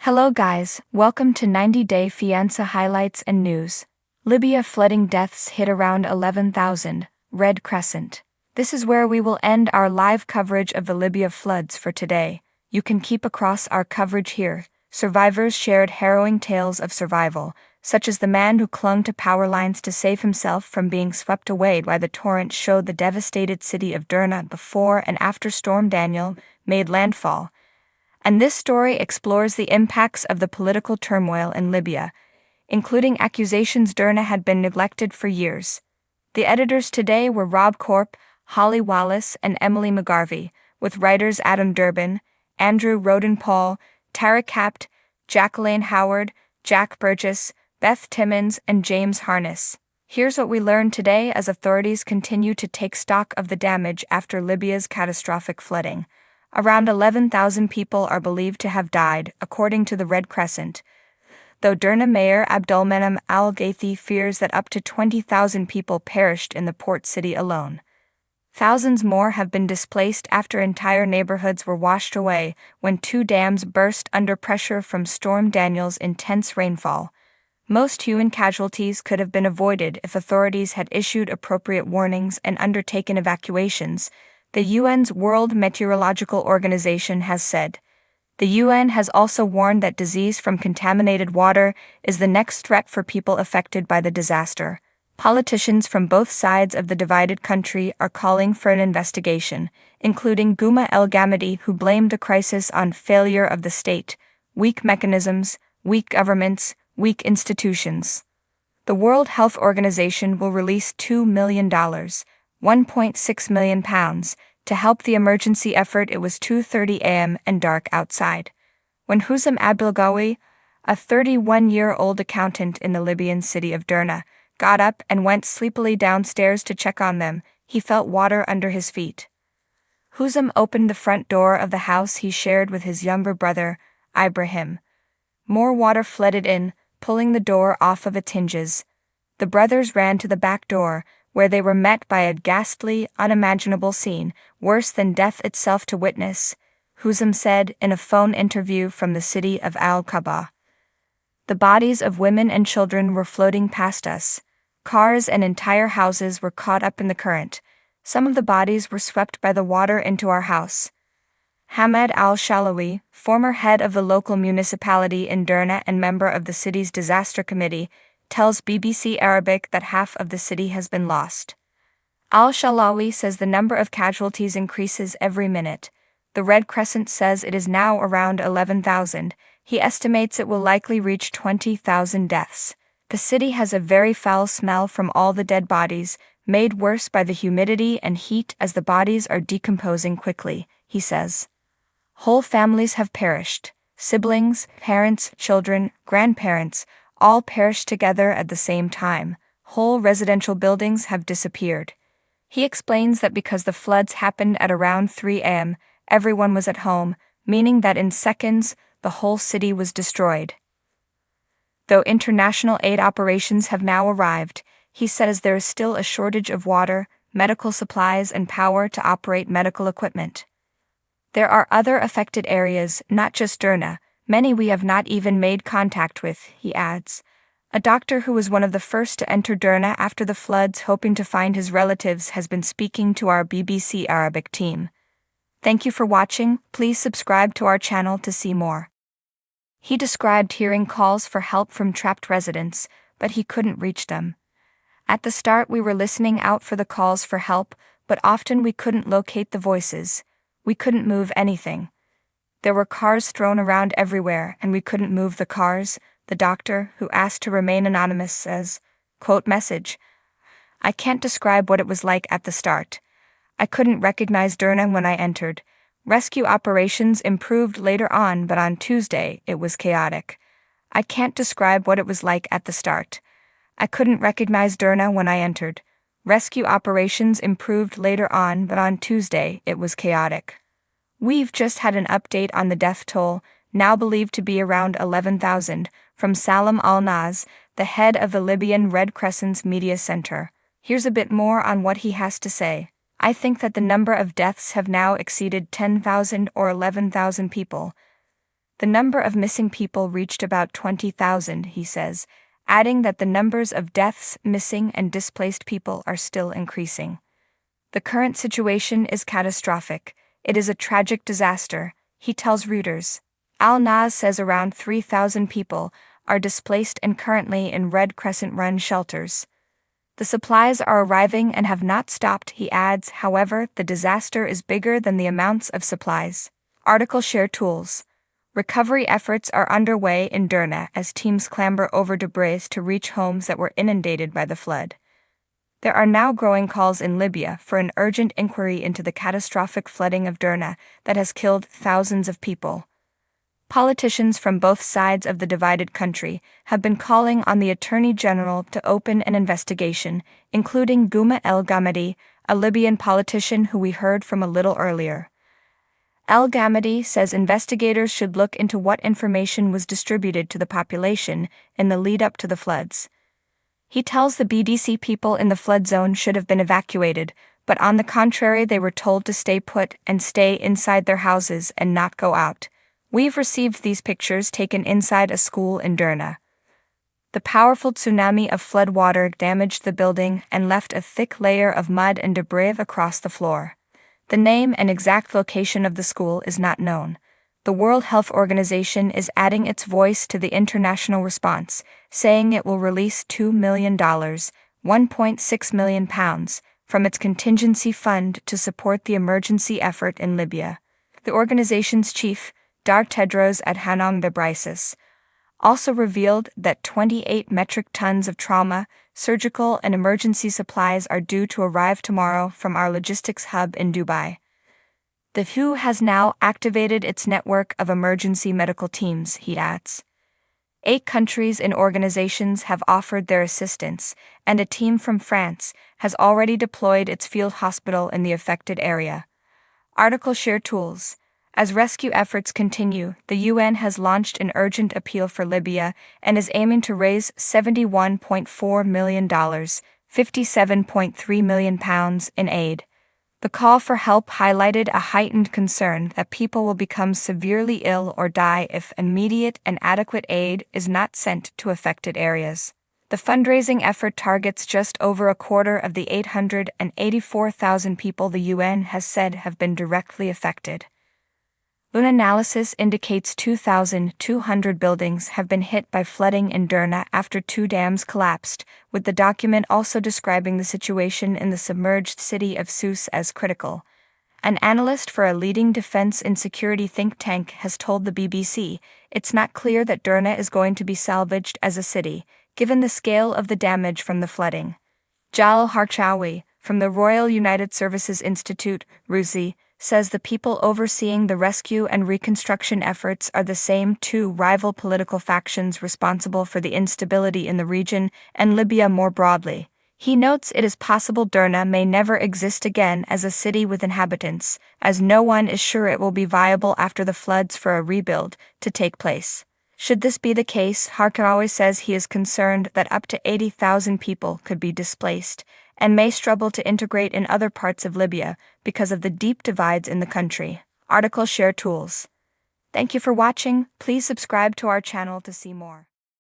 Hello guys, welcome to 90-day fiancé highlights and news. Libya flooding deaths hit around 11,000, Red Crescent. This is where we will end our live coverage of the Libya floods for today. You can keep across our coverage here. Survivors shared harrowing tales of survival, such as the man who clung to power lines to save himself from being swept away by the torrent showed the devastated city of Derna before and after Storm Daniel made landfall. And this story explores the impacts of the political turmoil in Libya, including accusations Derna had been neglected for years. The editors today were Rob Corp, Holly Wallace, and Emily McGarvey, with writers Adam Durbin, Andrew Roden-Paul, Tara Capt, Jacqueline Howard, Jack Burgess, Beth Timmons, and James Harness. Here's what we learned today as authorities continue to take stock of the damage after Libya's catastrophic flooding. Around 11,000 people are believed to have died, according to the Red Crescent, though Derna Mayor Abdulmenem Al-Ghathi fears that up to 20,000 people perished in the port city alone. Thousands more have been displaced after entire neighborhoods were washed away when two dams burst under pressure from Storm Daniel's intense rainfall. Most human casualties could have been avoided if authorities had issued appropriate warnings and undertaken evacuations, the UN's World Meteorological Organization has said. The UN has also warned that disease from contaminated water is the next threat for people affected by the disaster. Politicians from both sides of the divided country are calling for an investigation, including Gouma El Gamadi, who blamed the crisis on failure of the state, weak mechanisms, weak governments, weak institutions. The World Health Organization will release $2 million, £1.6 million, to help the emergency effort. It was 2:30 a.m. and dark outside when Husam Abdelgawi, a 31-year-old accountant in the Libyan city of Derna, got up and went sleepily downstairs to check on them. He felt water under his feet. Husam opened the front door of the house he shared with his younger brother, Ibrahim. More water flooded in, pulling the door off of its hinges. The brothers ran to the back door, where they were met by a ghastly, unimaginable scene, worse than death itself to witness, Husam said in a phone interview from the city of Al-Qaba. The bodies of women and children were floating past us. Cars and entire houses were caught up in the current. Some of the bodies were swept by the water into our house. Hamad al-Shalawi, former head of the local municipality in Derna and member of the city's disaster committee, tells BBC Arabic that half of the city has been lost. Al-Shalawi says the number of casualties increases every minute. The Red Crescent says it is now around 11,000. He estimates it will likely reach 20,000 deaths. The city has a very foul smell from all the dead bodies, made worse by the humidity and heat as the bodies are decomposing quickly, he says. Whole families have perished. Siblings, parents, children, grandparents, all perished together at the same time. Whole residential buildings have disappeared. He explains that because the floods happened at around 3 a.m., everyone was at home, meaning that in seconds, the whole city was destroyed. Though international aid operations have now arrived, he says there is still a shortage of water, medical supplies, and power to operate medical equipment. There are other affected areas, not just Derna, many we have not even made contact with, he adds. A doctor who was one of the first to enter Derna after the floods hoping to find his relatives has been speaking to our BBC Arabic team. Thank you for watching. Please subscribe to our channel to see more. He described hearing calls for help from trapped residents, but he couldn't reach them. At the start we were listening out for the calls for help, but often we couldn't locate the voices. We couldn't move anything. There were cars thrown around everywhere, and we couldn't move the cars, the doctor, who asked to remain anonymous, says, quote message, I can't describe what it was like at the start. I couldn't recognize Derna when I entered. Rescue operations improved later on, but on Tuesday, it was chaotic. I can't describe what it was like at the start. I couldn't recognize Derna when I entered. Rescue operations improved later on, but on Tuesday, it was chaotic. We've just had an update on the death toll, now believed to be around 11,000, from Salam al-Naz, the head of the Libyan Red Crescent's media center. Here's a bit more on what he has to say. I think that the number of deaths have now exceeded 10,000 or 11,000 people. The number of missing people reached about 20,000, he says, adding that the numbers of deaths, missing, and displaced people are still increasing. The current situation is catastrophic. It is a tragic disaster, he tells Reuters. Al-Nas says around 3,000 people are displaced and currently in Red Crescent-run shelters. The supplies are arriving and have not stopped, he adds. However, the disaster is bigger than the amounts of supplies. Article share tools. Recovery efforts are underway in Derna as teams clamber over debris to reach homes that were inundated by the flood. There are now growing calls in Libya for an urgent inquiry into the catastrophic flooding of Derna that has killed thousands of people. Politicians from both sides of the divided country have been calling on the Attorney General to open an investigation, including Gouma El Ghamidi, a Libyan politician who we heard from a little earlier. El Ghamidi says investigators should look into what information was distributed to the population in the lead-up to the floods. He tells the BDC people in the flood zone should have been evacuated, but on the contrary they were told to stay put and stay inside their houses and not go out. We've received these pictures taken inside a school in Derna. The powerful tsunami of floodwater damaged the building and left a thick layer of mud and debris across the floor. The name and exact location of the school is not known. The World Health Organization is adding its voice to the international response, saying it will release $2 million, £1.6 million, from its contingency fund to support the emergency effort in Libya. The organization's chief, Dr. Tedros Adhanom Ghebreyesus, also revealed that 28 metric tons of trauma, surgical, and emergency supplies are due to arrive tomorrow from our logistics hub in Dubai. The WHO has now activated its network of emergency medical teams, he adds. 8 countries and organizations have offered their assistance, and a team from France has already deployed its field hospital in the affected area. Article share tools. As rescue efforts continue, the UN has launched an urgent appeal for Libya and is aiming to raise $71.4 million, £57.3 million in aid. The call for help highlighted a heightened concern that people will become severely ill or die if immediate and adequate aid is not sent to affected areas. The fundraising effort targets just over a quarter of the 884,000 people the UN has said have been directly affected. An analysis indicates 2,200 buildings have been hit by flooding in Derna after 2 dams collapsed, with the document also describing the situation in the submerged city of Sousse as critical. An analyst for a leading defense and security think tank has told the BBC it's not clear that Derna is going to be salvaged as a city, given the scale of the damage from the flooding. Jalal Harchawi, from the Royal United Services Institute, RUSI, says the people overseeing the rescue and reconstruction efforts are the same 2 rival political factions responsible for the instability in the region and Libya more broadly. He notes it is possible Derna may never exist again as a city with inhabitants, as no one is sure it will be viable after the floods for a rebuild to take place. Should this be the case, Harkawi says he is concerned that up to 80,000 people could be displaced and may struggle to integrate in other parts of Libya because of the deep divides in the country. Article share tools. Thank you for watching. Please subscribe to our channel to see more.